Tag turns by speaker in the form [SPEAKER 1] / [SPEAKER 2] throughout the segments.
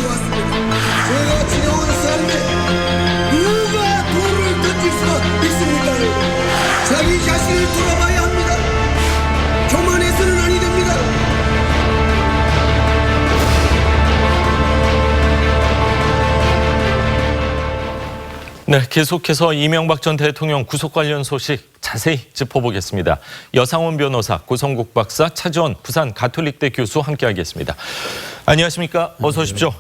[SPEAKER 1] 지내왔습니다. 제가 지내온 삶에 누가 돌을 던질 수가 있습니까? 자기 자신을 돌아봐야 합니다. 교만해서는 아니 됩니다.
[SPEAKER 2] 네, 계속해서 이명박 전 대통령 구속 관련 소식 자세히 짚어보겠습니다. 여상원 변호사, 고성국 박사, 차지원 부산 가톨릭대 교수 함께하겠습니다. 안녕하십니까? 어서 오십시오.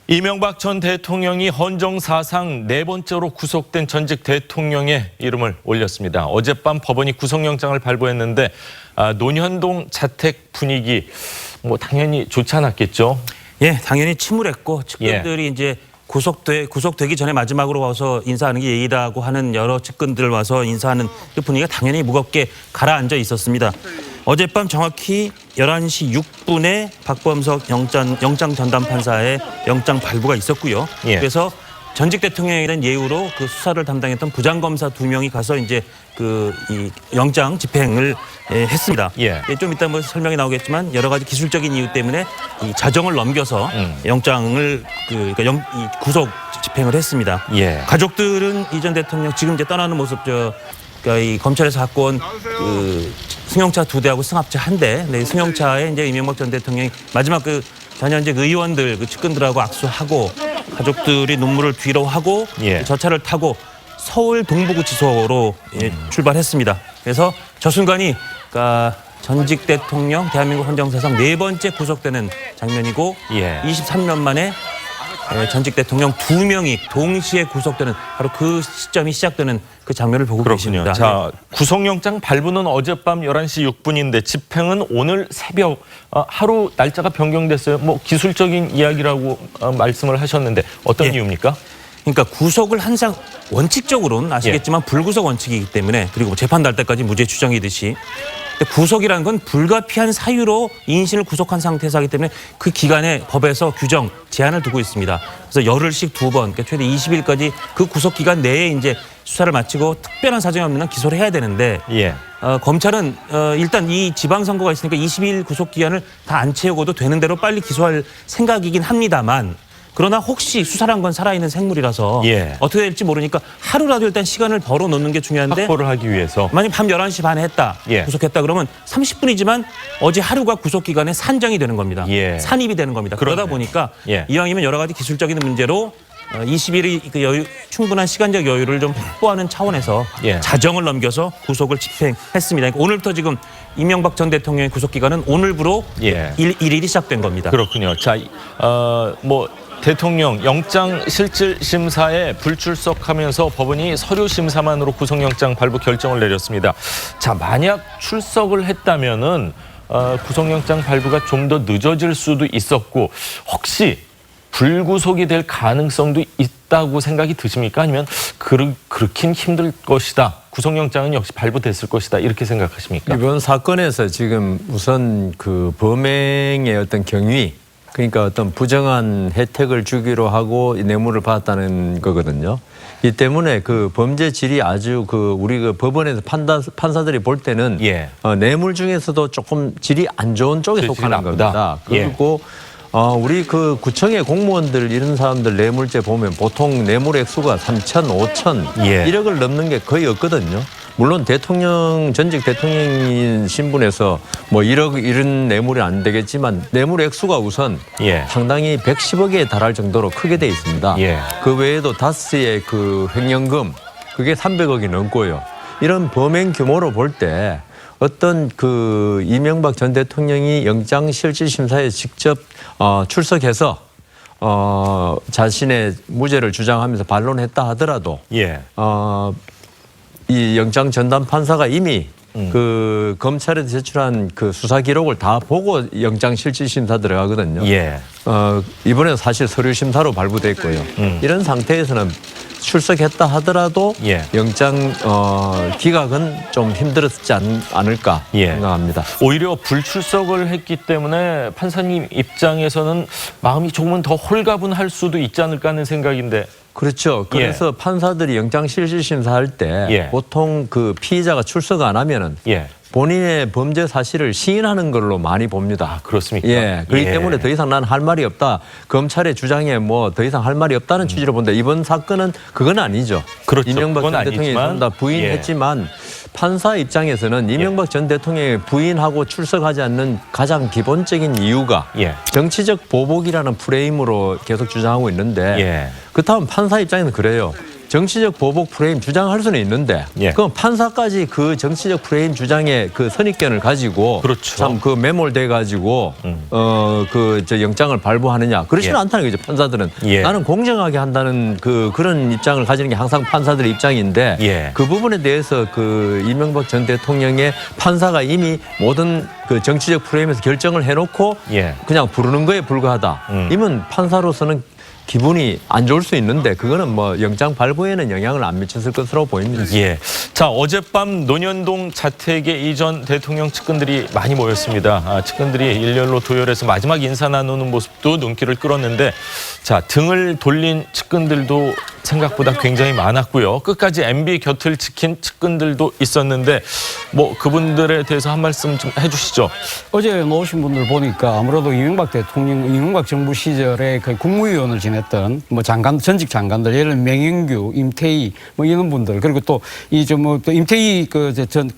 [SPEAKER 2] 이명박 전 대통령이 헌정사상 네 번째로 구속된 전직 대통령의 이름을 올렸습니다. 어젯밤 법원이 구속영장을 발부했는데 논현동 자택 분위기 당연히 좋지 않았겠죠?
[SPEAKER 3] 예, 당연히 침울했고 측근들이 이제 구속되기 전에 마지막으로 와서 인사하는 게 예의라고 하는 여러 측근들 와서 인사하는 그 분위기가 당연히 무겁게 가라앉아 있었습니다. 어젯밤 정확히 11시 6분에 박범석 영장 전담 판사의 영장 발부가 있었고요.
[SPEAKER 2] 예.
[SPEAKER 3] 그래서 전직 대통령에 대한 예우로 그 수사를 담당했던 부장검사 2명이 가서 이제 이 영장 집행을 했습니다.
[SPEAKER 2] 예.
[SPEAKER 3] 좀 이따 설명이 나오겠지만 여러 가지 기술적인 이유 때문에 이 자정을 넘겨서 영장을 이 구속 집행을 했습니다.
[SPEAKER 2] 예.
[SPEAKER 3] 가족들은 이 전 대통령 지금 이제 떠나는 모습 이 검찰에서 갖고 온 승용차 2대하고 승합차 1대, 네, 승용차에 이제 이명박 전 대통령이 마지막 전현직 의원들 측근들하고 악수하고 가족들이 눈물을 뒤로하고
[SPEAKER 2] 예.
[SPEAKER 3] 저 차를 타고 서울 동부구치소로 출발했습니다. 그래서 저 순간이 전직 대통령 대한민국 헌정사상 네 번째 구속되는 장면이고
[SPEAKER 2] 예.
[SPEAKER 3] 23년 만에 전직 대통령 2명이 동시에 구속되는 바로 그 시점이 시작되는 그 장면을 보고
[SPEAKER 2] 그렇군요.
[SPEAKER 3] 계십니다.
[SPEAKER 2] 자, 구속영장 발부는 어젯밤 11시 6분인데 집행은 오늘 새벽 하루 날짜가 변경됐어요. 기술적인 이야기라고 말씀을 하셨는데 어떤
[SPEAKER 3] 예.
[SPEAKER 2] 이유입니까?
[SPEAKER 3] 그러니까 구속을 항상 원칙적으로는 아시겠지만 불구속 원칙이기 때문에 그리고 재판 날 때까지 무죄 추정이듯이 구속이라는 건 불가피한 사유로 인신을 구속한 상태에서 하기 때문에 그 기간에 법에서 규정, 제한을 두고 있습니다. 그래서 열흘씩 2번, 그러니까 최대 20일까지 그 구속 기간 내에 이제 수사를 마치고 특별한 사정이 없는 한 기소를 해야 되는데
[SPEAKER 2] 예.
[SPEAKER 3] 검찰은 일단 이 지방선거가 있으니까 20일 구속 기간을 다 안 채우고도 되는 대로 빨리 기소할 생각이긴 합니다만 그러나 혹시 수사를 한 건 살아있는 생물이라서
[SPEAKER 2] 예.
[SPEAKER 3] 어떻게 될지 모르니까 하루라도 일단 시간을 벌어놓는 게 중요한데
[SPEAKER 2] 확보를 하기 위해서.
[SPEAKER 3] 만약 밤 11시 반에 했다,
[SPEAKER 2] 예.
[SPEAKER 3] 구속했다 그러면 30분이지만 어제 하루가 구속기간에 산정이 되는 겁니다.
[SPEAKER 2] 예.
[SPEAKER 3] 산입이 되는 겁니다. 그러다
[SPEAKER 2] 그러네요.
[SPEAKER 3] 보니까
[SPEAKER 2] 예.
[SPEAKER 3] 이왕이면 여러 가지 기술적인 문제로 20일의 충분한 시간적 여유를 좀 확보하는 차원에서
[SPEAKER 2] 예.
[SPEAKER 3] 자정을 넘겨서 구속을 집행했습니다. 그러니까 오늘부터 지금 이명박 전 대통령의 구속기간은 오늘부로
[SPEAKER 2] 예.
[SPEAKER 3] 일일이 시작된 겁니다.
[SPEAKER 2] 그렇군요. 자, 대통령 영장실질심사에 불출석하면서 법원이 서류심사만으로 구속영장 발부 결정을 내렸습니다. 자, 만약 출석을 했다면은 구속영장 발부가 좀 더 늦어질 수도 있었고 혹시 불구속이 될 가능성도 있다고 생각이 드십니까? 아니면 그렇긴 힘들 것이다. 구속영장은 역시 발부됐을 것이다. 이렇게 생각하십니까?
[SPEAKER 4] 이번 사건에서 지금 우선 그 범행의 어떤 경위, 그러니까 어떤 부정한 혜택을 주기로 하고 뇌물을 받았다는 거거든요. 이 때문에 그 범죄 질이 아주 우리 법원에서 판사들이 볼 때는
[SPEAKER 2] 예.
[SPEAKER 4] 뇌물 중에서도 조금 질이 안 좋은 쪽에 속하는
[SPEAKER 2] 나쁘다.
[SPEAKER 4] 겁니다.
[SPEAKER 2] 예.
[SPEAKER 4] 그리고 우리 구청의 공무원들 이런 사람들 뇌물죄 보면 보통 뇌물 액수가 3천, 5천,
[SPEAKER 2] 예.
[SPEAKER 4] 1억을 넘는 게 거의 없거든요. 물론 전직 대통령인 신분에서 1억 이런 뇌물이 안 되겠지만 뇌물 액수가 우선
[SPEAKER 2] 예.
[SPEAKER 4] 상당히 110억에 달할 정도로 크게 돼 있습니다.
[SPEAKER 2] 예.
[SPEAKER 4] 그 외에도 다스의 횡령금 그게 300억이 넘고요. 이런 범행 규모로 볼 때 어떤 이명박 전 대통령이 영장실질심사에 직접 출석해서 자신의 무죄를 주장하면서 반론했다 하더라도
[SPEAKER 2] 예.
[SPEAKER 4] 이 영장 전담 판사가 이미 검찰에 제출한 수사 기록을 다 보고 영장 실질심사 들어가거든요.
[SPEAKER 2] 예.
[SPEAKER 4] 이번에는 사실 서류 심사로 발부됐고요. 이런 상태에서는 출석했다 하더라도
[SPEAKER 2] 예.
[SPEAKER 4] 영장 기각은 좀 힘들었지 않을까
[SPEAKER 2] 예.
[SPEAKER 4] 생각합니다.
[SPEAKER 2] 오히려 불출석을 했기 때문에 판사님 입장에서는 마음이 조금은 더 홀가분할 수도 있지 않을까 하는 생각인데.
[SPEAKER 4] 그렇죠. 그래서 판사들이 영장 실질심사할 때
[SPEAKER 2] 예.
[SPEAKER 4] 보통 피의자가 출석 안 하면은
[SPEAKER 2] 예.
[SPEAKER 4] 본인의 범죄 사실을 시인하는 걸로 많이 봅니다.
[SPEAKER 2] 그렇습니까?
[SPEAKER 4] 예. 그렇기
[SPEAKER 2] 예.
[SPEAKER 4] 때문에 더 이상 난 할 말이 없다. 검찰의 주장에 뭐 더 이상 할 말이 없다는 취지로 본다. 이번 사건은 그건 아니죠.
[SPEAKER 2] 그렇죠.
[SPEAKER 4] 이명박
[SPEAKER 2] 그건
[SPEAKER 4] 전 대통령이
[SPEAKER 2] 아니지만,
[SPEAKER 4] 다 부인했지만 판사 입장에서는 이명박 전 대통령이 부인하고 출석하지 않는 가장 기본적인 이유가
[SPEAKER 2] 예.
[SPEAKER 4] 정치적 보복이라는 프레임으로 계속 주장하고 있는데
[SPEAKER 2] 예.
[SPEAKER 4] 그렇다면 판사 입장에서는 그래요. 정치적 보복 프레임 주장할 수는 있는데
[SPEAKER 2] 예.
[SPEAKER 4] 그럼 판사까지 그 정치적 프레임 주장의 그 선입견을 가지고
[SPEAKER 2] 그렇죠.
[SPEAKER 4] 참 그 매몰돼 가지고 그 저 영장을 발부하느냐 그렇지는
[SPEAKER 2] 예.
[SPEAKER 4] 않다는 거죠. 판사들은
[SPEAKER 2] 예.
[SPEAKER 4] 나는 공정하게 한다는 그런 입장을 가지는 게 항상 판사들의 입장인데
[SPEAKER 2] 예.
[SPEAKER 4] 그 부분에 대해서 그 이명박 전 대통령의 판사가 이미 모든 그 정치적 프레임에서 결정을 해놓고
[SPEAKER 2] 예.
[SPEAKER 4] 그냥 부르는 거에 불과하다. 이면 판사로서는 기분이 안 좋을 수 있는데 그거는 뭐 영장 발부에는 영향을 안 미쳤을 것으로 보입니다.
[SPEAKER 2] 예. 자, 어젯밤 논현동 자택에 이 전 대통령 측근들이 많이 모였습니다. 측근들이 일렬로 도열해서 마지막 인사 나누는 모습도 눈길을 끌었는데 자, 등을 돌린 측근들도 생각보다 굉장히 많았고요. 끝까지 MB 곁을 지킨 측근들도 있었는데 뭐 그분들에 대해서 한 말씀 좀 해주시죠.
[SPEAKER 5] 어제 나오신 분들 보니까 아무래도 이명박 대통령, 이명박 정부 시절에 그 국무위원을 지냈던 뭐 장관, 전직 장관들, 예를 들면 명영규, 임태희 뭐 이런 분들, 그리고 또 이 또 임태희 전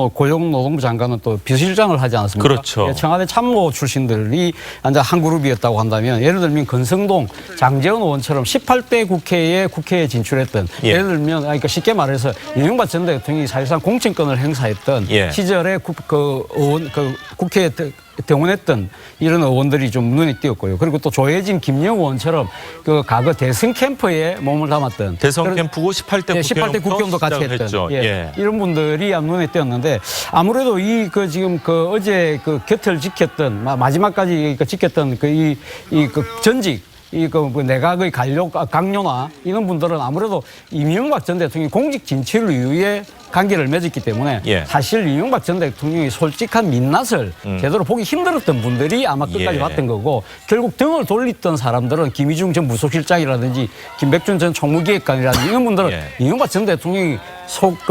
[SPEAKER 5] 고용노동부 장관은 또 비서실장을 하지 않았습니까?
[SPEAKER 2] 그렇죠.
[SPEAKER 5] 청와대 참모 출신들이 이제 한 그룹이었다고 한다면 예를 들면 건성동 장제원 의원처럼 18대 국회에 진출했던
[SPEAKER 2] 예.
[SPEAKER 5] 예를 들면 그러니까 쉽게 말해서 이명박 전 대통령이 사실상 공천권을 행사했던
[SPEAKER 2] 예.
[SPEAKER 5] 시절에 국회에 등원했던 이런 의원들이 좀 눈에 띄었고요. 그리고 또 조혜진, 김영 의원처럼 그 과거 대선 캠프에 몸을 담았던
[SPEAKER 2] 대선 캠프고 18대
[SPEAKER 5] 18대 국경도 같이 했던
[SPEAKER 2] 했죠.
[SPEAKER 5] 예. 이런 분들이 눈에 띄었는데 아무래도 지금 어제 곁을 지켰던 마지막까지 지켰던 전직 내각의 강요나 이런 분들은 아무래도 이명박 전 대통령이 공직 진출 이후에 관계를 맺었기 때문에
[SPEAKER 2] 예.
[SPEAKER 5] 사실 이명박 전 대통령이 솔직한 민낯을 제대로 보기 힘들었던 분들이 아마 끝까지
[SPEAKER 2] 예.
[SPEAKER 5] 봤던 거고 결국 등을 돌렸던 사람들은 김희중 전 부속실장이라든지 김백준 전 총무기획관이라든지 이런 분들은
[SPEAKER 2] 예.
[SPEAKER 5] 이명박 전 대통령이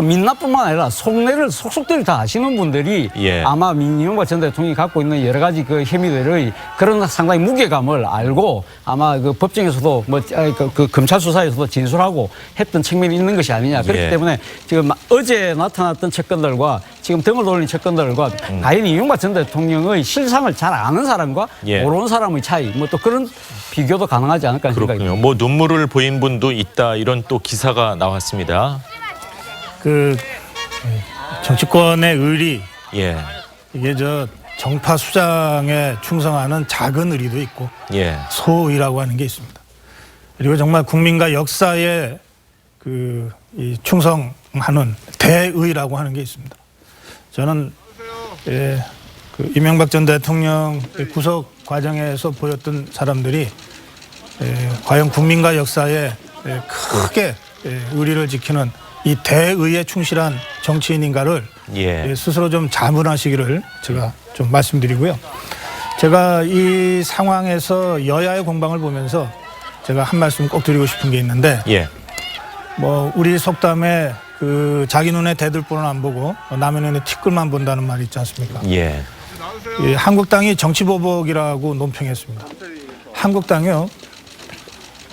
[SPEAKER 5] 민낯뿐만 아니라 속속들을 다 아시는 분들이
[SPEAKER 2] 예.
[SPEAKER 5] 아마 이명박 전 대통령이 갖고 있는 여러 가지 그 혐의들의 그런 상당히 무게감을 알고 아마 그 법정에서도 그 검찰 수사에서도 진술하고 했던 측면이 있는 것이 아니냐. 그렇기
[SPEAKER 2] 예.
[SPEAKER 5] 때문에 지금 어제 나타났던 측근들과 지금 등을 돌린 측근들과 과연 이명박 전 대통령의 실상을 잘 아는 사람과
[SPEAKER 2] 예.
[SPEAKER 5] 모르는 사람의 차이 뭐 또 그런 비교도 가능하지 않을까 하는 생각이
[SPEAKER 2] 그렇군요.
[SPEAKER 5] 듭니다.
[SPEAKER 2] 뭐 눈물을 보인 분도 있다 이런 또 기사가 나왔습니다.
[SPEAKER 6] 정치권의 의리
[SPEAKER 2] 예.
[SPEAKER 6] 이게 정파 수장에 충성하는 작은 의리도 있고
[SPEAKER 2] 예.
[SPEAKER 6] 소의라고 하는 게 있습니다. 그리고 정말 국민과 역사에 이 충성하는 대의라고 하는 게 있습니다. 저는 이명박 전 대통령 구속 과정에서 보였던 사람들이 과연 국민과 역사에 크게 의리를 지키는 이 대의에 충실한 정치인인가를
[SPEAKER 2] 예.
[SPEAKER 6] 스스로 좀 자문하시기를 제가 좀 말씀드리고요. 제가 이 상황에서 여야의 공방을 보면서 제가 한 말씀 꼭 드리고 싶은 게 있는데
[SPEAKER 2] 예.
[SPEAKER 6] 뭐 우리 속담에 자기 눈에 대들보는 안 보고 남의 눈에 티끌만 본다는 말이 있지 않습니까?
[SPEAKER 2] 예.
[SPEAKER 6] 이 한국당이 정치보복이라고 논평했습니다. 한국당이요.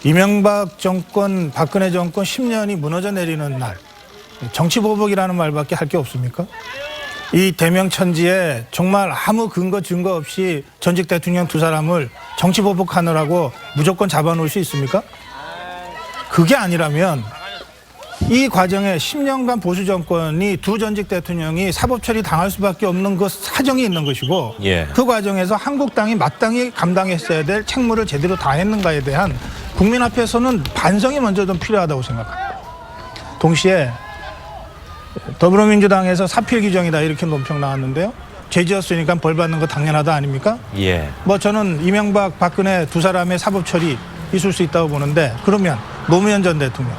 [SPEAKER 6] 이명박 정권, 박근혜 정권 10년이 무너져 내리는 날 정치보복이라는 말밖에 할 게 없습니까? 이 대명천지에 정말 아무 근거 증거 없이 전직 대통령 두 사람을 정치보복하느라고 무조건 잡아놓을 수 있습니까? 그게 아니라면 이 과정에 10년간 보수 정권이 두 전직 대통령이 사법 처리 당할 수밖에 없는 그 사정이 있는 것이고
[SPEAKER 2] 예.
[SPEAKER 6] 그 과정에서 한국당이 마땅히 감당했어야 될 책무를 제대로 다했는가에 대한 국민 앞에서는 반성이 먼저 좀 필요하다고 생각합니다. 동시에 더불어민주당에서 사필 규정이다 이렇게 논평 나왔는데요. 죄 지었으니까 벌 받는 거 당연하다 아닙니까?
[SPEAKER 2] 예.
[SPEAKER 6] 뭐 저는 이명박, 박근혜 두 사람의 사법 처리 있을 수 있다고 보는데 그러면 노무현 전 대통령,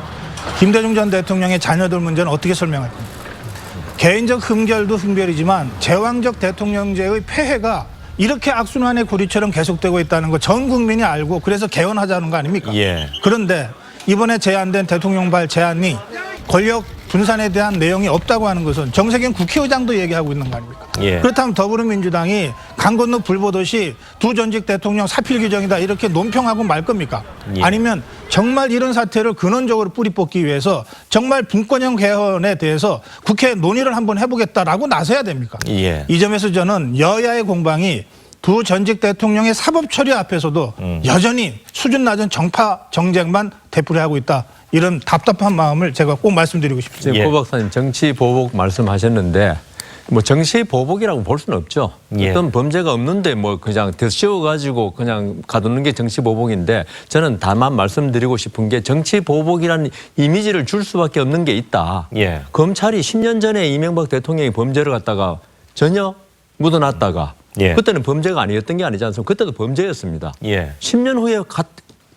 [SPEAKER 6] 김대중 전 대통령의 자녀들 문제는 어떻게 설명할 겁니까? 개인적 흠결도 흠결이지만 제왕적 대통령제의 폐해가 이렇게 악순환의 고리처럼 계속되고 있다는 거 전 국민이 알고 그래서 개헌하자는 거 아닙니까?
[SPEAKER 2] 예.
[SPEAKER 6] 그런데 이번에 제안된 대통령발 제안이 권력 분산에 대한 내용이 없다고 하는 것은 정세균 국회의장도 얘기하고 있는 거 아닙니까?
[SPEAKER 2] 예.
[SPEAKER 6] 그렇다면 더불어민주당이 강 건너 불 보듯이 두 전직 대통령 사필 규정이다 이렇게 논평하고 말 겁니까?
[SPEAKER 2] 예.
[SPEAKER 6] 아니면 정말 이런 사태를 근원적으로 뿌리 뽑기 위해서 정말 분권형 개헌에 대해서 국회 논의를 한번 해보겠다라고 나서야 됩니까?
[SPEAKER 2] 예.
[SPEAKER 6] 이 점에서 저는 여야의 공방이 두 전직 대통령의 사법 처리 앞에서도 여전히 수준 낮은 정파 정쟁만 되풀이하고 있다. 이런 답답한 마음을 제가 꼭 말씀드리고 싶습니다.
[SPEAKER 4] 지금
[SPEAKER 2] 예.
[SPEAKER 4] 고 박사님 정치 보복 말씀하셨는데 뭐 정치 보복이라고 볼 수는 없죠.
[SPEAKER 2] 예.
[SPEAKER 4] 어떤 범죄가 없는데 뭐 그냥 덧씌워가지고 그냥 가두는 게 정치 보복인데 저는 다만 말씀드리고 싶은 게 정치 보복이라는 이미지를 줄 수밖에 없는 게 있다.
[SPEAKER 2] 예.
[SPEAKER 4] 검찰이 10년 전에 이명박 대통령이 범죄를 갖다가 전혀 묻어놨다가
[SPEAKER 2] 예.
[SPEAKER 4] 그때는 범죄가 아니었던 게 아니지 않습니까? 그때도 범죄였습니다.
[SPEAKER 2] 예.
[SPEAKER 4] 10년 후에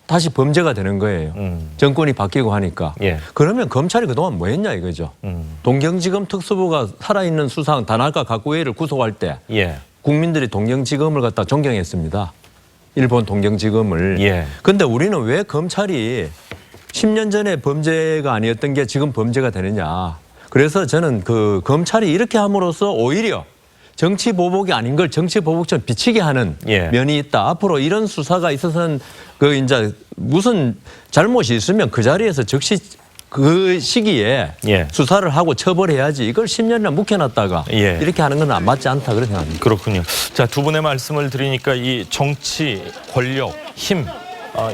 [SPEAKER 4] 다시 범죄가 되는 거예요. 정권이 바뀌고 하니까.
[SPEAKER 2] 예.
[SPEAKER 4] 그러면 검찰이 그동안 뭐 했냐 이거죠. 동경지검 특수부가 살아있는 수상 다나카 가쿠에를 구속할 때
[SPEAKER 2] 예.
[SPEAKER 4] 국민들이 동경지검을 갖다 존경했습니다. 일본 동경지검을.
[SPEAKER 2] 예.
[SPEAKER 4] 근데 우리는 왜 검찰이 10년 전에 범죄가 아니었던 게 지금 범죄가 되느냐. 그래서 저는 그 검찰이 이렇게 함으로써 오히려 정치 보복이 아닌 걸 정치 보복처럼 비치게 하는
[SPEAKER 2] 예.
[SPEAKER 4] 면이 있다. 앞으로 이런 수사가 있어서는 그 이제 무슨 잘못이 있으면 그 자리에서 즉시 그 시기에
[SPEAKER 2] 예.
[SPEAKER 4] 수사를 하고 처벌해야지. 이걸 10년이나 묵혀놨다가
[SPEAKER 2] 예.
[SPEAKER 4] 이렇게 하는 건 안 맞지 않다 그런 생각합니다.
[SPEAKER 2] 그렇군요. 자, 두 분의 말씀을 드리니까 이 정치, 권력, 힘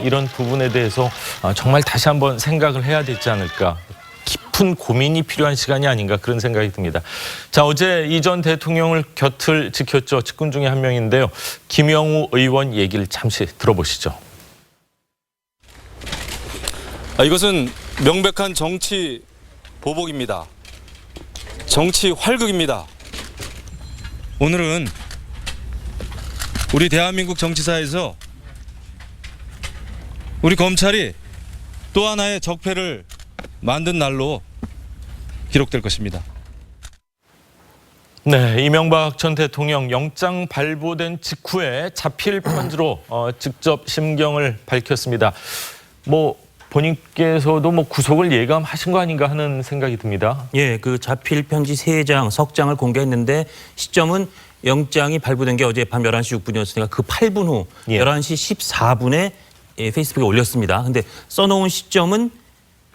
[SPEAKER 2] 이런 부분에 대해서 정말 다시 한번 생각을 해야 되지 않을까. 깊은 고민이 필요한 시간이 아닌가 그런 생각이 듭니다. 자, 어제 이 전 대통령을 곁을 지켰죠. 측근 중에 한 명인데요. 김영우 의원 얘기를 잠시 들어보시죠.
[SPEAKER 7] 이것은 명백한 정치 보복입니다. 정치 활극입니다. 오늘은 우리 대한민국 정치사에서 우리 검찰이 또 하나의 적폐를 만든 날로 기록될 것입니다.
[SPEAKER 2] 네, 이명박 전 대통령 영장 발부된 직후에 자필 편지로 직접 심경을 밝혔습니다. 뭐 본인께서도 뭐 구속을 예감하신 거 아닌가 하는 생각이 듭니다.
[SPEAKER 3] 예, 그 자필 편지 3장, 석장을 공개했는데 시점은 영장이 발부된 게 어제 밤 11시 6분이었으니까 그 8분 후
[SPEAKER 2] 예.
[SPEAKER 3] 11시 14분에 페이스북에 올렸습니다. 근데 써놓은 시점은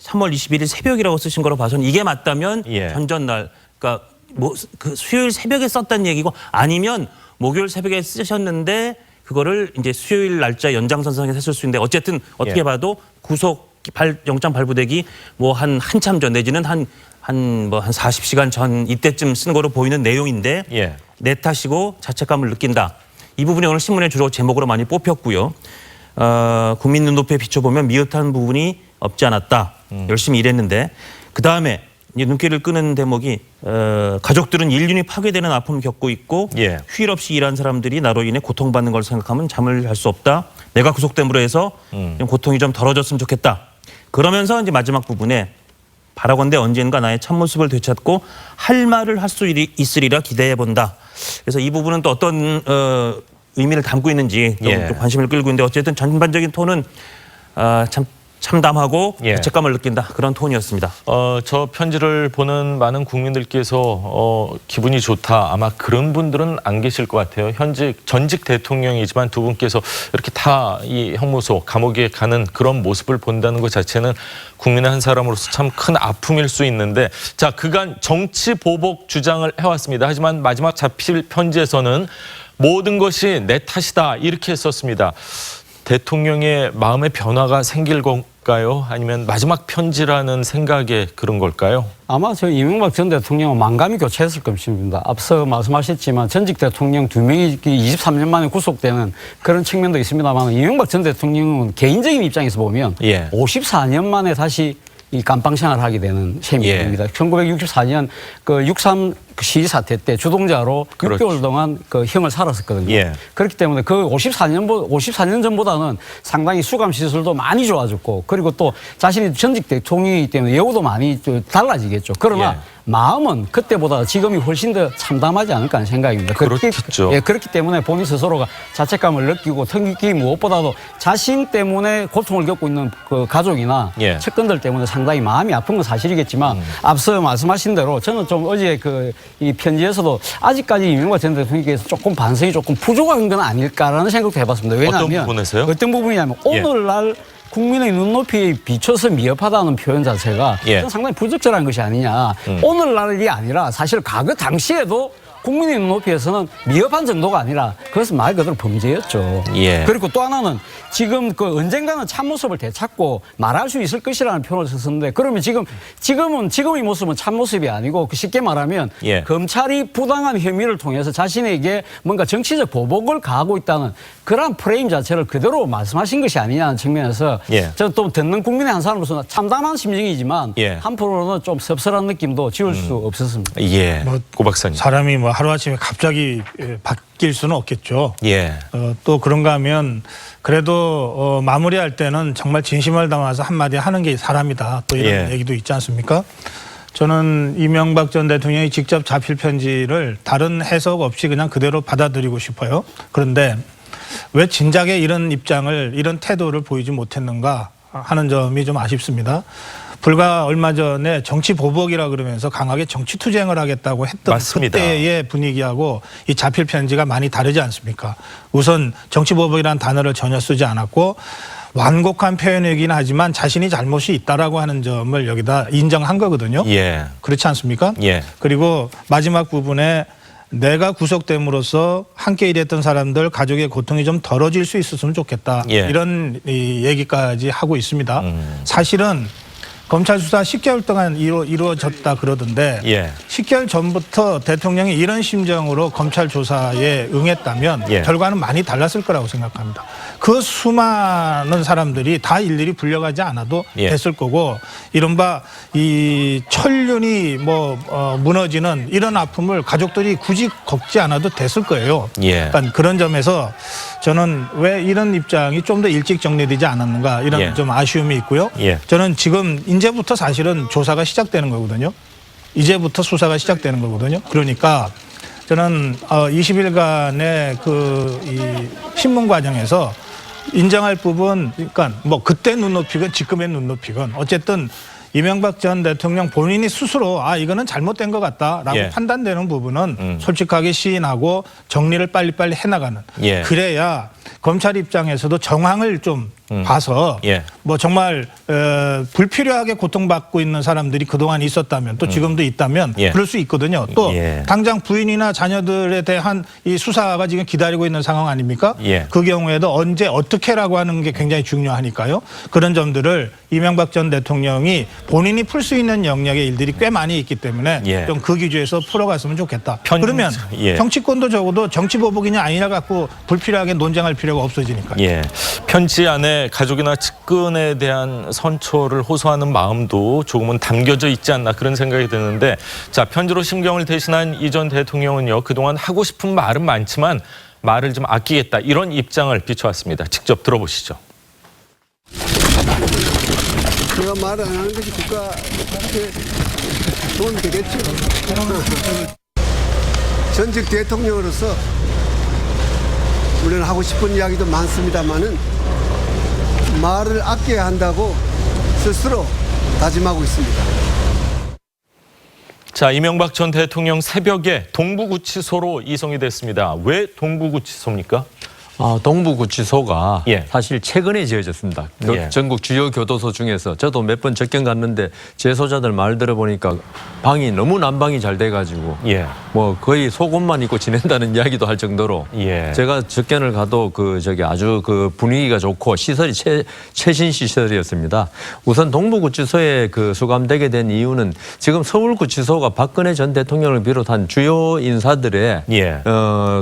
[SPEAKER 3] 3월 21일 새벽이라고 쓰신 거로 봐서는 이게 맞다면
[SPEAKER 2] 예.
[SPEAKER 3] 전전날, 그러니까 뭐 그 수요일 새벽에 썼다는 얘기고 아니면 목요일 새벽에 쓰셨는데 그거를 이제 수요일 날짜 연장선상에서 했을 수 있는데 어쨌든 어떻게
[SPEAKER 2] 예.
[SPEAKER 3] 봐도 구속 영장 발부되기 뭐 한참 전 내지는 한 40시간 전 이때쯤 쓴 거로 보이는 내용인데
[SPEAKER 2] 예.
[SPEAKER 3] 내 탓이고 자책감을 느낀다. 이 부분이 오늘 신문에 주로 제목으로 많이 뽑혔고요. 국민 눈높이에 비춰보면 미흡한 부분이 없지 않았다. 열심히 일했는데 그다음에 눈길을 끄는 대목이 가족들은 인륜이 파괴되는 아픔을 겪고 있고
[SPEAKER 2] 예.
[SPEAKER 3] 휴일 없이 일한 사람들이 나로 인해 고통받는 걸 생각하면 잠을 잘 수 없다. 내가 구속됨으로 해서 좀 고통이 좀 덜어졌으면 좋겠다. 그러면서 이제 마지막 부분에 바라건대 언젠가 나의 참모습을 되찾고 할 말을 할 수 있으리라 기대해 본다. 그래서 이 부분은 또 어떤 의미를 담고 있는지 좀
[SPEAKER 2] 예.
[SPEAKER 3] 관심을 끌고 있는데 어쨌든 전반적인 톤은 참 참담하고
[SPEAKER 2] 예.
[SPEAKER 3] 죄책감을 느낀다. 그런 톤이었습니다.
[SPEAKER 2] 저 편지를 보는 많은 국민들께서 기분이 좋다. 아마 그런 분들은 안 계실 것 같아요. 전직 대통령이지만 두 분께서 이렇게 다 이 형무소, 감옥에 가는 그런 모습을 본다는 것 자체는 국민의 한 사람으로서 참 큰 아픔일 수 있는데 자, 그간 정치 보복 주장을 해왔습니다. 하지만 마지막 자필 편지에서는 모든 것이 내 탓이다 이렇게 썼습니다. 대통령의 마음의 변화가 생길 건가요? 아니면 마지막 편지라는 생각에 그런 걸까요?
[SPEAKER 5] 아마 저 이명박 전 대통령은 만감이 교차했을 것입니다. 앞서 말씀하셨지만 전직 대통령 2명이 23년 만에 구속되는 그런 측면도 있습니다만 이명박 전 대통령은 개인적인 입장에서 보면
[SPEAKER 2] 예.
[SPEAKER 5] 54년 만에 다시 이 감방생활을 하게 되는 셈이
[SPEAKER 2] 예.
[SPEAKER 5] 됩니다. 1964년 그 6.3 시위 사태 때 주동자로
[SPEAKER 2] 그렇죠.
[SPEAKER 5] 6개월 동안 그 형을 살았었거든요.
[SPEAKER 2] 예.
[SPEAKER 5] 그렇기 때문에 그 54년 전보다는 상당히 수감 시설도 많이 좋아졌고 그리고 또 자신이 전직 대통령이기 때문에 예우도 많이 좀 달라지겠죠. 그러나
[SPEAKER 2] 예.
[SPEAKER 5] 마음은 그때보다 지금이 훨씬 더 참담하지 않을까 하는 생각입니다.
[SPEAKER 2] 그렇겠죠.
[SPEAKER 5] 그렇기 때문에 본인 스스로가 자책감을 느끼고 특히 무엇보다도 자신 때문에 고통을 겪고 있는 그 가족이나
[SPEAKER 2] 예.
[SPEAKER 5] 측근들 때문에 상당히 마음이 아픈 건 사실이겠지만 앞서 말씀하신 대로 저는 좀 어제 이 편지에서도 아직까지 이명박 전 대통령께서 조금 반성이 조금 부족한 건 아닐까라는 생각도 해봤습니다. 왜냐하면
[SPEAKER 2] 어떤 부분에서요?
[SPEAKER 5] 어떤 부분이냐면
[SPEAKER 2] 예.
[SPEAKER 5] 오늘날 국민의 눈높이에 비춰서 미흡하다는 표현 자체가
[SPEAKER 2] 예.
[SPEAKER 5] 저는 상당히 부적절한 것이 아니냐. 오늘날이 아니라 사실 과거 당시에도 국민의 눈높이에서는 미흡한 정도가 아니라 그것은 말 그대로 범죄였죠.
[SPEAKER 2] 예.
[SPEAKER 5] 그리고 또 하나는 지금 그 언젠가는 참모습을 되찾고 말할 수 있을 것이라는 표현을 썼는데 그러면 지금의 모습은 참모습이 아니고 쉽게 말하면
[SPEAKER 2] 예.
[SPEAKER 5] 검찰이 부당한 혐의를 통해서 자신에게 뭔가 정치적 보복을 가하고 있다는 그런 프레임 자체를 그대로 말씀하신 것이 아니냐는 측면에서
[SPEAKER 2] 예.
[SPEAKER 5] 저는 또 듣는 국민의 한 사람으로서 참담한 심정이지만
[SPEAKER 2] 예.
[SPEAKER 5] 한편으로는 좀 섭섭한 느낌도 지울 수 없었습니다.
[SPEAKER 2] 예.
[SPEAKER 6] 뭐
[SPEAKER 2] 고 박사님.
[SPEAKER 6] 사람이 뭐 하루아침에 갑자기 바뀔 수는 없겠죠.
[SPEAKER 2] 예.
[SPEAKER 6] 또 그런가 하면 그래도 마무리할 때는 정말 진심을 담아서 한마디 하는 게 사람이다. 또 이런
[SPEAKER 2] 예.
[SPEAKER 6] 얘기도 있지 않습니까? 저는 이명박 전 대통령이 직접 자필 편지를 다른 해석 없이 그냥 그대로 받아들이고 싶어요. 그런데 왜 진작에 이런 입장을, 이런 태도를 보이지 못했는가 하는 점이 좀 아쉽습니다. 불과 얼마 전에 정치 보복이라 그러면서 강하게 정치 투쟁을 하겠다고 했던
[SPEAKER 2] 맞습니다.
[SPEAKER 6] 그때의 분위기하고 이 자필 편지가 많이 다르지 않습니까? 우선 정치 보복이라는 단어를 전혀 쓰지 않았고 완곡한 표현이긴 하지만 자신이 잘못이 있다라고 하는 점을 여기다 인정한 거거든요.
[SPEAKER 2] 예.
[SPEAKER 6] 그렇지 않습니까?
[SPEAKER 2] 예.
[SPEAKER 6] 그리고 마지막 부분에 내가 구속됨으로써 함께 일했던 사람들 가족의 고통이 좀 덜어질 수 있었으면 좋겠다.
[SPEAKER 2] 예.
[SPEAKER 6] 이런 얘기까지 하고 있습니다. 사실은 검찰 수사 10개월 동안 이루어졌다 그러던데
[SPEAKER 2] 예.
[SPEAKER 6] 10개월 전부터 대통령이 이런 심정으로 검찰 조사에 응했다면
[SPEAKER 2] 예.
[SPEAKER 6] 결과는 많이 달랐을 거라고 생각합니다. 그 수많은 사람들이 다 일일이 불려가지 않아도
[SPEAKER 2] 예.
[SPEAKER 6] 됐을 거고 이른바 이 천륜이 무너지는 이런 아픔을 가족들이 굳이 겪지 않아도 됐을 거예요.
[SPEAKER 2] 예.
[SPEAKER 6] 그러니까 그런 점에서 저는 왜 이런 입장이 좀 더 일찍 정리되지 않았는가 이런
[SPEAKER 2] 예.
[SPEAKER 6] 좀 아쉬움이 있고요.
[SPEAKER 2] 예.
[SPEAKER 6] 저는 지금 이제부터 사실은 조사가 시작되는 거거든요. 이제부터 수사가 시작되는 거거든요. 그러니까 저는 20일간의 이 신문 과정에서 인정할 부분, 그러니까 뭐 그때 눈높이건 지금의 눈높이건 어쨌든 이명박 전 대통령 본인이 스스로 이거는 잘못된 것 같다라고
[SPEAKER 2] 예.
[SPEAKER 6] 판단되는 부분은 솔직하게 시인하고 정리를 빨리빨리 해나가는.
[SPEAKER 2] 예.
[SPEAKER 6] 그래야 검찰 입장에서도 정황을 좀 봐서
[SPEAKER 2] 예.
[SPEAKER 6] 뭐 정말 불필요하게 고통받고 있는 사람들이 그동안 있었다면 또 지금도 있다면
[SPEAKER 2] 예.
[SPEAKER 6] 그럴 수 있거든요. 또
[SPEAKER 2] 예.
[SPEAKER 6] 당장 부인이나 자녀들에 대한 이 수사가 지금 기다리고 있는 상황 아닙니까?
[SPEAKER 2] 예.
[SPEAKER 6] 그 경우에도 언제 어떻게라고 하는 게 굉장히 중요하니까요. 그런 점들을 이명박 전 대통령이 본인이 풀 수 있는 영역의 일들이 꽤 많이 있기 때문에
[SPEAKER 2] 예.
[SPEAKER 6] 좀 그 기조에서 풀어갔으면 좋겠다. 그러면
[SPEAKER 2] 예.
[SPEAKER 6] 정치권도 적어도 정치 보복이냐 아니냐 갖고 불필요하게 논쟁할 필요가 없어지니까요.
[SPEAKER 2] 예. 편지 안에 가족이나 측근에 대한 선처를 호소하는 마음도 조금은 담겨져 있지 않나 그런 생각이 드는데 자, 편지로 심경을 대신한 이 전 대통령은요. 그동안 하고 싶은 말은 많지만 말을 좀 아끼겠다 이런 입장을 비춰왔습니다. 직접 들어보시죠.
[SPEAKER 1] 제가 말 안 하는 것이 국가한테 도움이 되겠죠. 전직 대통령으로서 물론 하고 싶은 이야기도 많습니다만은 말을 아껴야 한다고 스스로 다짐하고 있습니다.
[SPEAKER 2] 자, 이명박 전 대통령 새벽에 동부구치소로 이송이 됐습니다. 왜 동부구치소입니까?
[SPEAKER 4] 동부구치소가
[SPEAKER 2] 예.
[SPEAKER 4] 사실 최근에 지어졌습니다.
[SPEAKER 2] 예.
[SPEAKER 4] 전국 주요 교도소 중에서 저도 몇 번 접견 갔는데 재소자들 말 들어보니까 방이 너무 난방이 잘 돼가지고
[SPEAKER 2] 예.
[SPEAKER 4] 뭐 거의 속옷만 입고 지낸다는 이야기도 할 정도로
[SPEAKER 2] 예.
[SPEAKER 4] 제가 접견을 가도 아주 분위기가 좋고 시설이 최신 시설이었습니다. 우선 동부구치소에 수감되게 된 이유는 지금 서울구치소가 박근혜 전 대통령을 비롯한 주요 인사들의
[SPEAKER 2] 예.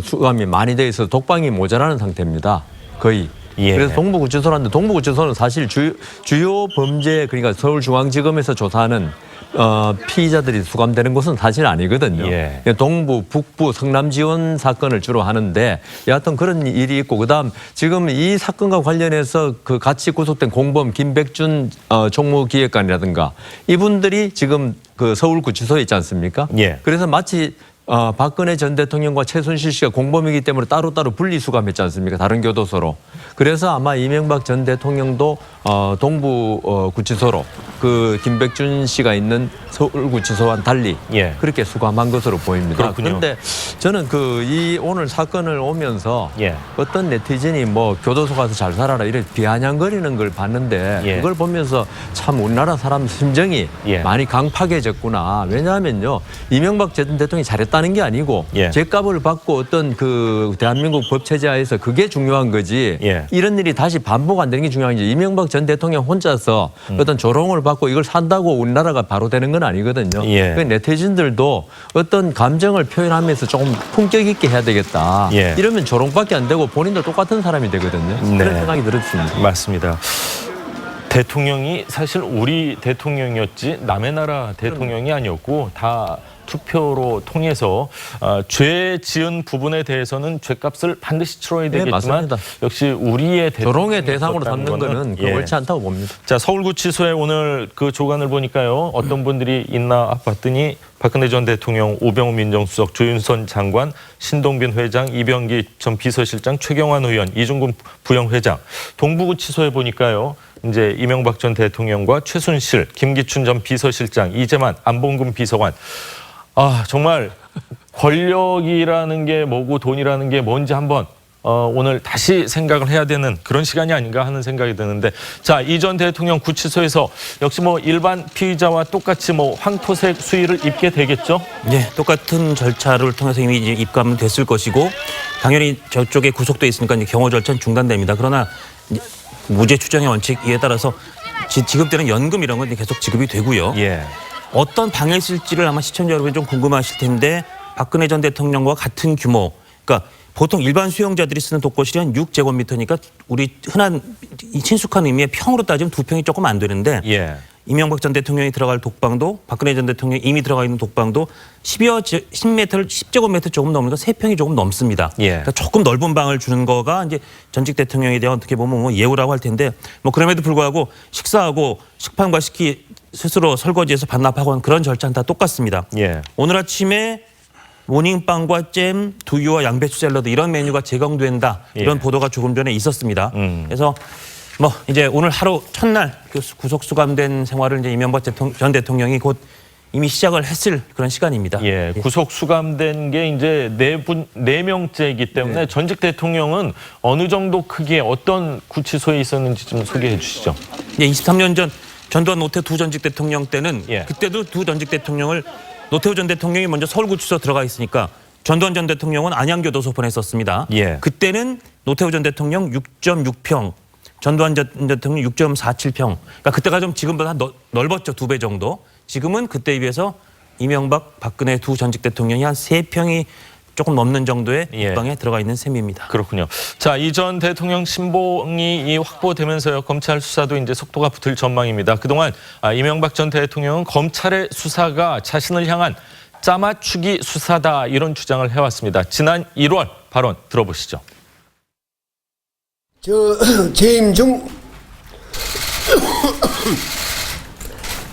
[SPEAKER 4] 수감이 많이 돼 있어서 독방이 모자라는 상태입니다. 거의.
[SPEAKER 2] 예.
[SPEAKER 4] 그래서 동부구치소라는데 동부구치소는 사실 주요 범죄 그러니까 서울중앙지검에서 조사하는 피의자들이 수감되는 것은 사실 아니거든요.
[SPEAKER 2] 예.
[SPEAKER 4] 동부, 북부, 성남 지원 사건을 주로 하는데 여하튼 그런 일이 있고 그다음 지금 이 사건과 관련해서 그 같이 구속된 공범 김백준 총무기획관이라든가 이분들이 지금 그 서울구치소에 있지 않습니까?
[SPEAKER 2] 예.
[SPEAKER 4] 그래서 마치 박근혜 전 대통령과 최순실 씨가 공범이기 때문에 따로따로 분리수감했지 않습니까? 다른 교도소로. 그래서 아마 이명박 전 대통령도 동부 구치소로 그 김백준 씨가 있는 서울구치소와는 달리
[SPEAKER 2] 예.
[SPEAKER 4] 그렇게 수감한 것으로 보입니다.
[SPEAKER 2] 그렇군요.
[SPEAKER 4] 그런데 저는 이 오늘 사건을 오면서
[SPEAKER 2] 예.
[SPEAKER 4] 어떤 네티즌이 뭐 교도소 가서 잘 살아라 이렇게 비아냥거리는 걸 봤는데
[SPEAKER 2] 예.
[SPEAKER 4] 그걸 보면서 참 우리나라 사람 심정이
[SPEAKER 2] 예.
[SPEAKER 4] 많이 강팍해졌구나. 왜냐하면요. 이명박 전 대통령이 잘했다는 게 아니고
[SPEAKER 2] 예.
[SPEAKER 4] 죗값을 받고 어떤 그 대한민국 법체제하에서 그게 중요한 거지.
[SPEAKER 2] 예.
[SPEAKER 4] 이런 일이 다시 반복 안 되는 게 중요한 거지. 이명박 전 대통령 혼자서 어떤 조롱을 받고 이걸 산다고 우리나라가 바로 되는 건 아니거든요.
[SPEAKER 2] 예.
[SPEAKER 4] 그 네티즌들도 어떤 감정을 표현하면서 조금 품격 있게 해야 되겠다.
[SPEAKER 2] 예.
[SPEAKER 4] 이러면 조롱밖에 안 되고 본인도 똑같은 사람이 되거든요.
[SPEAKER 2] 네.
[SPEAKER 4] 그런 생각이 들었습니다.
[SPEAKER 2] 맞습니다. 대통령이 사실 우리 대통령이었지 남의 나라 대통령이 아니었고 다 투표로 통해서 죄 지은 부분에 대해서는 죄값을 반드시 치러야
[SPEAKER 4] 네,
[SPEAKER 2] 되겠지만
[SPEAKER 4] 맞습니다.
[SPEAKER 2] 역시 우리의
[SPEAKER 4] 조롱의 대상으로 삼는 거는
[SPEAKER 2] 예.
[SPEAKER 4] 옳지 않다고 봅니다.
[SPEAKER 2] 자, 서울구치소에 오늘 그 조간을 보니까요. 어떤 분들이 있나 봤더니 박근혜 전 대통령, 오병우 민정수석, 조윤선 장관, 신동빈 회장, 이병기 전 비서실장, 최경환 의원, 이중근 부영회장. 동부구치소에 보니까요. 이제 이명박 전 대통령과 최순실, 김기춘 전 비서실장, 이재만, 안봉근 비서관. 정말 권력이라는 게 뭐고 돈이라는 게 뭔지 한번 오늘 다시 생각을 해야 되는 그런 시간이 아닌가 하는 생각이 드는데, 자, 이 전 대통령 구치소에서 역시 뭐 일반 피의자와 똑같이 뭐 황토색 수의를 입게 되겠죠?
[SPEAKER 3] 예, 똑같은 절차를 통해서 이미 이제 입감은 됐을 것이고 당연히 저쪽에 구속돼 있으니까 이제 경호 절차는 중단됩니다. 그러나 이제 무죄 추정의 원칙에 따라서 지급되는 연금 이런 건 이제 계속 지급이 되고요.
[SPEAKER 2] 예.
[SPEAKER 3] 어떤 방에 있을지를 아마 시청자 여러분이 좀 궁금하실 텐데 박근혜 전 대통령과 같은 규모, 그러니까 보통 일반 수용자들이 쓰는 독거실이 한 6제곱미터니까 우리 흔한 이 친숙한 의미의 평으로 따지면 2평이 조금 안 되는데
[SPEAKER 2] 예.
[SPEAKER 3] 이명박 전 대통령이 들어갈 독방도 박근혜 전 대통령이 이미 들어가 있는 독방도 10제곱미터 조금 넘으니까 3평이 조금 넘습니다.
[SPEAKER 2] 예.
[SPEAKER 3] 그러니까 조금 넓은 방을 주는 거가 이제 전직 대통령에 대한 어떻게 보면 뭐 예우라고 할 텐데 뭐 그럼에도 불구하고 식사하고 식판과 식기 스스로 설거지해서 반납하고 하는 그런 절차는 다 똑같습니다.
[SPEAKER 2] 예.
[SPEAKER 3] 오늘 아침에 모닝빵과 잼, 두유와 양배추 샐러드 이런 메뉴가 제공된다. 이런
[SPEAKER 2] 예.
[SPEAKER 3] 보도가 조금 전에 있었습니다. 그래서 뭐 이제 오늘 하루 첫날 그 구속 수감된 생활을 이제 이명박 전 대통령이 곧 이미 시작을 했을 그런 시간입니다.
[SPEAKER 2] 예, 구속 수감된 게 이제 네 명째이기 때문에 전직 대통령은 어느 정도 크기의 어떤 구치소에 있었는지 좀 소개해 주시죠.
[SPEAKER 3] 예, 23년 전 전두환 노태우 두 전직 대통령 때는
[SPEAKER 2] 예.
[SPEAKER 3] 그때도 두 전직 대통령을 노태우 전 대통령이 먼저 서울구치소 들어가 있으니까 전두환 전 대통령은 안양교도소 보냈었습니다.
[SPEAKER 2] 예.
[SPEAKER 3] 그때는 노태우 전 대통령 6.6평, 전두환 전 대통령 6.47평. 그러니까 그때가 좀 지금보다 넓었죠. 2배 정도. 지금은 그때에 비해서 이명박, 박근혜 두 전직 대통령이 한 3평이 조금 넘는 정도의
[SPEAKER 2] 예.
[SPEAKER 3] 방에 들어가 있는 셈입니다.
[SPEAKER 2] 그렇군요. 자, 이 전 대통령 신봉이 확보되면서요. 검찰 수사도 이제 속도가 붙을 전망입니다. 그동안 이명박 전 대통령은 검찰의 수사가 자신을 향한 짜맞추기 수사다 이런 주장을 해왔습니다. 지난 1월 발언 들어보시죠.
[SPEAKER 1] 재임 중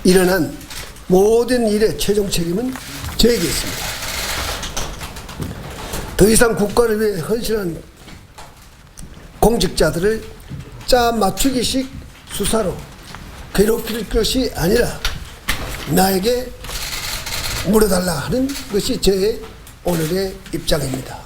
[SPEAKER 1] 일어난 모든 일의 최종 책임은 저에게 있습니다. 더 이상 국가를 위해 헌신한 공직자들을 짜 맞추기식 수사로 괴롭힐 것이 아니라 나에게 물어달라 하는 것이 저의 오늘의 입장입니다.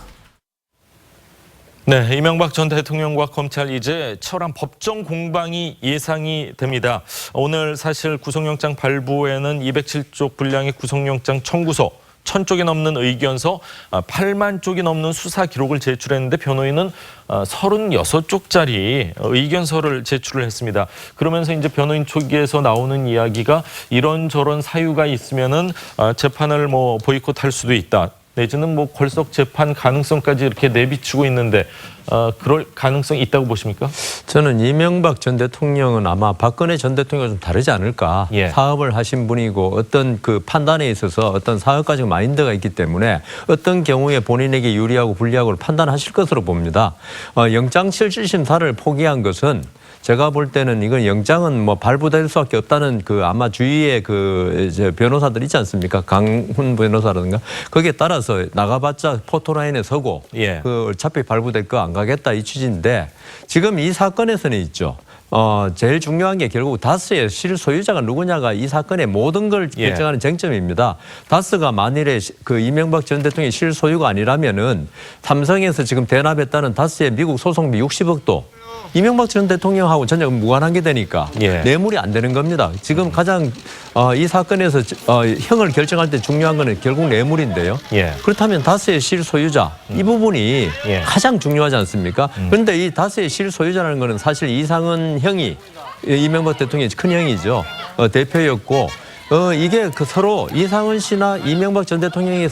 [SPEAKER 2] 네, 이명박 전 대통령과 검찰 이제 치열한 법정 공방이 예상이 됩니다. 오늘 사실 구속영장 발부에는 207쪽 분량의 구속영장 청구서, 1000쪽이 넘는 의견서, 8만 쪽이 넘는 수사 기록을 제출했는데 변호인은 36쪽짜리 의견서를 제출을 했습니다. 그러면서 이제 변호인 쪽에서 나오는 이야기가 이런저런 사유가 있으면은 재판을 뭐 보이콧할 수도 있다. 내지는 뭐 걸석 재판 가능성까지 이렇게 내비치고 있는데 그럴 가능성이 있다고 보십니까?
[SPEAKER 4] 저는 이명박 전 대통령은 아마 박근혜 전 대통령과 좀 다르지 않을까.
[SPEAKER 2] 예.
[SPEAKER 4] 사업을 하신 분이고 어떤 그 판단에 있어서 어떤 사업 가지고 마인드가 있기 때문에 어떤 경우에 본인에게 유리하고 불리하고를 판단하실 것으로 봅니다. 영장 실질심사를 포기한 것은 제가 볼 때는 이건 영장은 뭐 발부될 수밖에 없다는 그 아마 주위에 그 이제 변호사들 있지 않습니까? 강훈 변호사라든가 거기에 따라서 나가봤자 포토라인에 서고
[SPEAKER 2] 예.
[SPEAKER 4] 그 어차피 발부될 거 안 가겠다 이 취지인데 지금 이 사건에서는 있죠. 제일 중요한 게 결국 다스의 실소유자가 누구냐가 이 사건의 모든 걸
[SPEAKER 2] 예.
[SPEAKER 4] 결정하는 쟁점입니다. 다스가 만일에 그 이명박 전 대통령의 실소유가 아니라면은 삼성에서 지금 대납했다는 다스의 미국 소송비 60억도 이명박 전 대통령하고 전혀 무관한 게 되니까
[SPEAKER 2] 예.
[SPEAKER 4] 뇌물이 안 되는 겁니다. 지금 가장 이 사건에서 형을 결정할 때 중요한 거는 결국 뇌물인데요.
[SPEAKER 2] 예.
[SPEAKER 4] 그렇다면 다스의 실소유자 이 부분이
[SPEAKER 2] 예.
[SPEAKER 4] 가장 중요하지 않습니까? 그런데 이 다스의 실소유자라는 거는 사실 이상은 형이 이명박 대통령의 큰 형이죠. 대표였고 이게 그 서로 이상은 씨나 이명박 전 대통령이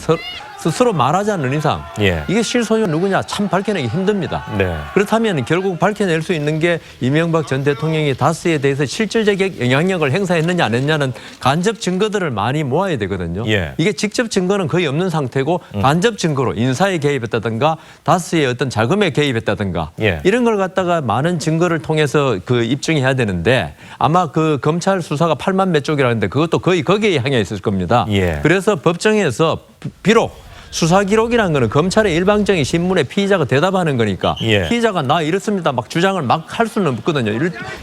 [SPEAKER 4] 스스로 말하지 않는 이상
[SPEAKER 2] 예.
[SPEAKER 4] 이게 실소유가 누구냐 참 밝혀내기 힘듭니다.
[SPEAKER 2] 네.
[SPEAKER 4] 그렇다면 결국 밝혀낼 수 있는 게 이명박 전 대통령이 다스에 대해서 실질적 영향력을 행사했느냐 안 했느냐는 간접 증거들을 많이 모아야 되거든요.
[SPEAKER 2] 예.
[SPEAKER 4] 이게 직접 증거는 거의 없는 상태고 간접 증거로 인사에 개입했다든가 다스의 어떤 자금에 개입했다든가
[SPEAKER 2] 예.
[SPEAKER 4] 이런 걸 갖다가 많은 증거를 통해서 그 입증해야 되는데 아마 그 검찰 수사가 8만 몇 쪽이라는데 그것도 거의 거기에 향해 있을 겁니다.
[SPEAKER 2] 예.
[SPEAKER 4] 그래서 법정에서 비록 수사 기록이라는 거는 검찰의 일방적인 신문에 피의자가 대답하는 거니까
[SPEAKER 2] 예.
[SPEAKER 4] 피의자가 나 이렇습니다 막 주장을 막 할 수는 없거든요.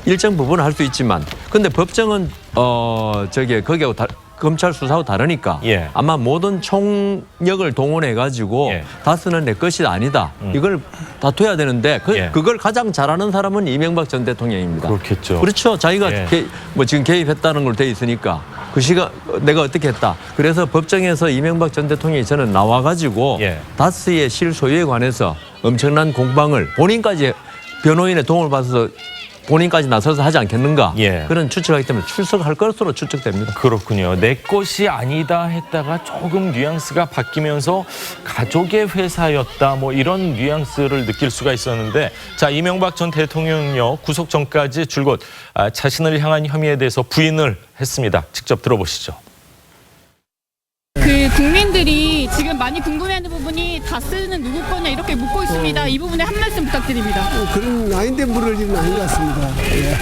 [SPEAKER 4] 일정 부분은 할 수 있지만 근데 법정은 거기하고 검찰 수사하고 다르니까
[SPEAKER 2] 예.
[SPEAKER 4] 아마 모든 총력을 동원해 가지고
[SPEAKER 2] 예.
[SPEAKER 4] 다스는 내 것이 아니다. 이걸 다투어야 되는데
[SPEAKER 2] 예.
[SPEAKER 4] 그걸 가장 잘하는 사람은 이명박 전 대통령입니다.
[SPEAKER 2] 그렇겠죠.
[SPEAKER 4] 그렇죠. 자기가
[SPEAKER 2] 예.
[SPEAKER 4] 지금 개입했다는 걸 돼 있으니까 그 시간 내가 어떻게 했다. 그래서 법정에서 이명박 전 대통령이 저는 나와가지고
[SPEAKER 2] 예.
[SPEAKER 4] 다스의 실소유에 관해서 엄청난 공방을 본인까지 변호인의 도움을 받아서 본인까지 나서서 하지 않겠는가.
[SPEAKER 2] 예.
[SPEAKER 4] 그런 추측하기 때문에 출석할 것으로 추측됩니다.
[SPEAKER 2] 그렇군요. 내 것이 아니다 했다가 조금 뉘앙스가 바뀌면서 가족의 회사였다 뭐 이런 뉘앙스를 느낄 수가 있었는데 자 이명박 전 대통령은요 구속 전까지 줄곧 자신을 향한 혐의에 대해서 부인을 했습니다. 직접 들어보시죠.
[SPEAKER 8] 그 국민들이 지금 많이 궁금해하는 부분이 다스는 누구 거냐 이렇게 묻고 있습니다. 이 부분에 한 말씀 부탁드립니다.
[SPEAKER 1] 그런 아닌데 물을 일은 아닌 것 같습니다. 예.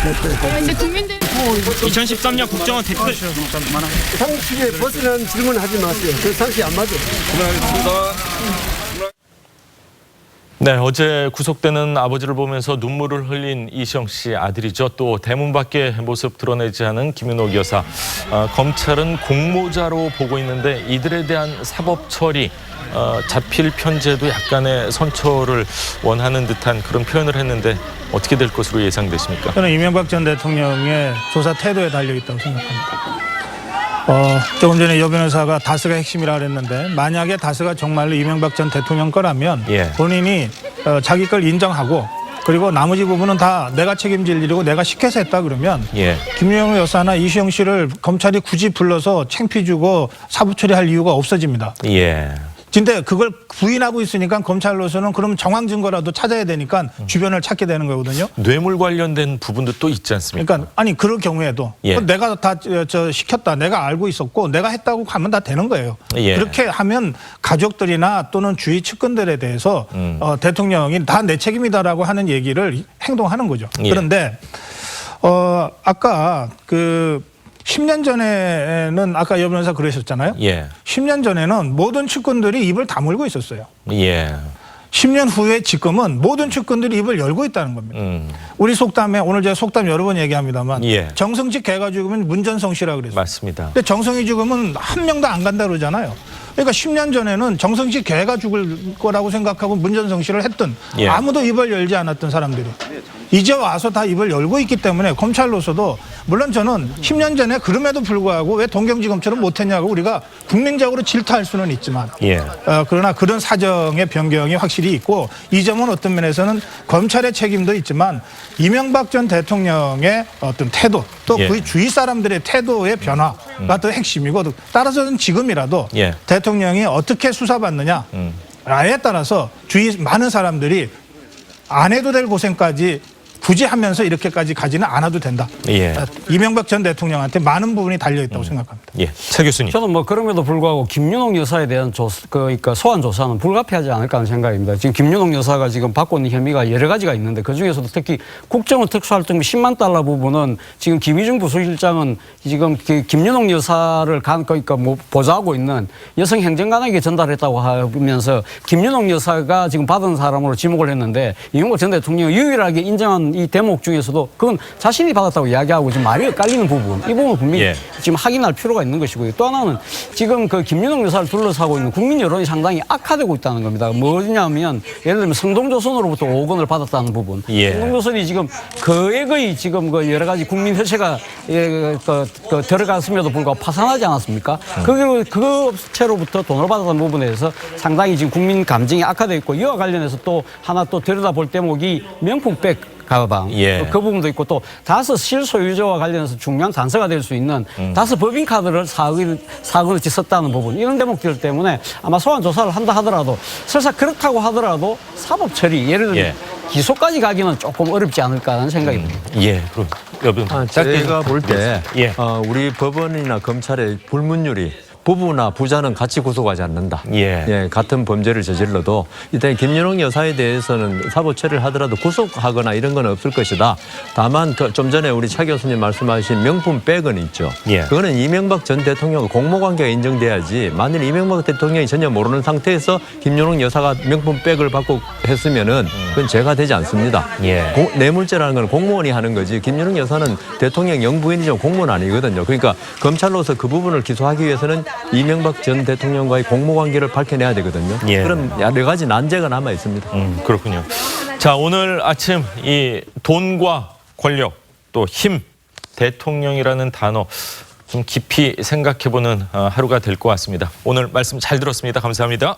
[SPEAKER 8] 근데 국민들
[SPEAKER 3] 2013년 국정원 대표
[SPEAKER 1] 상식에 벗어난 질문 하지 마세요. 그 상식 안 맞아요.
[SPEAKER 2] 네, 어제 구속되는 아버지를 보면서 눈물을 흘린 이시영 씨 아들이죠. 또 대문 밖의 모습 드러내지 않은 김윤옥 여사. 검찰은 공모자로 보고 있는데 이들에 대한 사법 처리, 자필 편제도 약간의 선처를 원하는 듯한 그런 표현을 했는데 어떻게 될 것으로 예상되십니까?
[SPEAKER 6] 저는 이명박 전 대통령의 조사 태도에 달려있다고 생각합니다. 조금 전에 여 변호사가 다스가 핵심이라 그랬는데 만약에 다스가 정말로 이명박 전 대통령 거라면
[SPEAKER 2] 예.
[SPEAKER 6] 본인이 자기 걸 인정하고 그리고 나머지 부분은 다 내가 책임질 일이고 내가 시켜서 했다 그러면
[SPEAKER 2] 예.
[SPEAKER 6] 김윤옥 여사나 이시영 씨를 검찰이 굳이 불러서 창피 주고 사부 처리할 이유가 없어집니다.
[SPEAKER 2] 예.
[SPEAKER 6] 근데 그걸 부인하고 있으니까 검찰로서는 그럼 정황 증거라도 찾아야 되니까 주변을 찾게 되는 거거든요.
[SPEAKER 2] 뇌물 관련된 부분도 또 있지 않습니까?
[SPEAKER 6] 그러니까 아니 그럴 경우에도
[SPEAKER 2] 예.
[SPEAKER 6] 내가 다 시켰다, 내가 알고 있었고 내가 했다고 하면 다 되는 거예요.
[SPEAKER 2] 예.
[SPEAKER 6] 그렇게 하면 가족들이나 또는 주위 측근들에 대해서 대통령이 다 내 책임이다라고 하는 얘기를 행동하는 거죠.
[SPEAKER 2] 예.
[SPEAKER 6] 그런데 아까 그 10년 전에는 아까 여 변호사 그러셨잖아요.
[SPEAKER 2] 예.
[SPEAKER 6] 10년 전에는 모든 측근들이 입을 다물고 있었어요.
[SPEAKER 2] 예.
[SPEAKER 6] 10년 후에 지금은 모든 측근들이 입을 열고 있다는 겁니다. 우리 속담에 오늘 제가 속담 여러 번 얘기합니다만
[SPEAKER 2] 예.
[SPEAKER 6] 정성직 개가 죽으면 문전성 씨라 그랬어요.
[SPEAKER 2] 맞습니다.
[SPEAKER 6] 근데 정성이 죽으면 한 명도 안 간다 그러잖아요. 그러니까 10년 전에는 정성식 개가 죽을 거라고 생각하고 문전성 씨를 했던
[SPEAKER 2] 예.
[SPEAKER 6] 아무도 입을 열지 않았던 사람들이 이제 와서 다 입을 열고 있기 때문에 검찰로서도 물론 저는 10년 전에 그럼에도 불구하고 왜 동경지검처럼 못했냐고 우리가 국민적으로 질타할 수는 있지만
[SPEAKER 2] 예.
[SPEAKER 6] 그러나 그런 사정의 변경이 확실히 있고 이 점은 어떤 면에서는 검찰의 책임도 있지만 이명박 전 대통령의 어떤 태도 또
[SPEAKER 2] 예.
[SPEAKER 6] 그 주위 사람들의 태도의 변화 더 핵심이고 따라서는 지금이라도
[SPEAKER 2] 예.
[SPEAKER 6] 대통령이 어떻게 수사받느냐에 따라서 주위 많은 사람들이 안 해도 될 고생까지 굳이 하면서 이렇게까지 가지는 않아도 된다.
[SPEAKER 2] 예.
[SPEAKER 6] 이명박 전 대통령한테 많은 부분이 달려 있다고 생각합니다.
[SPEAKER 2] 예, 차 교수님.
[SPEAKER 5] 저는 뭐 그럼에도 불구하고 김윤옥 여사에 대한 그러니까 소환 조사는 불가피하지 않을까 하는 생각입니다. 지금 김윤옥 여사가 지금 받고 있는 혐의가 여러 가지가 있는데 그 중에서도 특히 국정원 특수활동비 10만 달러 부분은 지금 김희중 부수실장은 지금 김윤옥 여사를 그러니까 뭐 보좌하고 있는 여성 행정관에게 전달했다고 하면서 김윤옥 여사가 지금 받은 사람으로 지목을 했는데 이명박 전 대통령이 유일하게 인정한 이 대목 중에서도 그건 자신이 받았다고 이야기하고 지금 말이 엇갈리는 부분, 이 부분은 분명히
[SPEAKER 2] 예.
[SPEAKER 5] 지금 확인할 필요가 있는 것이고요. 또 하나는 지금 그 김윤옥 여사를 둘러싸고 있는 국민 여론이 상당히 악화되고 있다는 겁니다. 뭐냐면 예를 들면 성동조선으로부터 5억 원을 받았다는 부분.
[SPEAKER 2] 예.
[SPEAKER 5] 성동조선이 지금 거액의 지금 그 여러 가지 국민 혈세가 들어갔음에도 불구하고 파산하지 않았습니까? 그 업체로부터 돈을 받았다는 부분에 대해서 상당히 지금 국민 감정이 악화되어 있고 이와 관련해서 또 하나 또 들여다볼 대목이 명품백 가방
[SPEAKER 2] 예.
[SPEAKER 5] 그 부분도 있고 또 다섯 실소유자와 관련해서 중요한 단서가 될 수 있는 다섯 법인카드를 4억원어치 썼다는 부분 이런 대목들 때문에 아마 소환 조사를 한다 하더라도 설사 그렇다고 하더라도 사법 처리 예를 들면
[SPEAKER 2] 예.
[SPEAKER 5] 기소까지 가기는 조금 어렵지 않을까 하는 생각이 듭니다.
[SPEAKER 2] 예, 그럼 여러분.
[SPEAKER 4] 제가 볼 때
[SPEAKER 2] 예.
[SPEAKER 4] 우리 법원이나 검찰의 불문율이 부부나 부자는 같이 구속하지 않는다.
[SPEAKER 2] 예.
[SPEAKER 4] 같은 범죄를 저질러도 일단 김윤옥 여사에 대해서는 사법 처리를 하더라도 구속하거나 이런 건 없을 것이다. 다만 좀 전에 우리 차 교수님 말씀하신 명품 백은 있죠.
[SPEAKER 2] 예.
[SPEAKER 4] 그거는 이명박 전 대통령 공모관계가 인정돼야지. 만일 이명박 대통령이 전혀 모르는 상태에서 김윤옥 여사가 명품 백을 받고 했으면은 그건 죄가 되지 않습니다.
[SPEAKER 2] 예.
[SPEAKER 4] 뇌물죄라는 건 공무원이 하는 거지. 김윤옥 여사는 대통령 영부인이죠. 공무원 아니거든요. 그러니까 검찰로서 그 부분을 기소하기 위해서는 이명박 전 대통령과의 공모관계를 밝혀내야 되거든요.
[SPEAKER 2] 예.
[SPEAKER 4] 그럼 여러 가지 난제가 남아 있습니다.
[SPEAKER 2] 그렇군요. 자, 오늘 아침 이 돈과 권력 또 힘, 대통령이라는 단어 좀 깊이 생각해보는 하루가 될 것 같습니다. 오늘 말씀 잘 들었습니다. 감사합니다.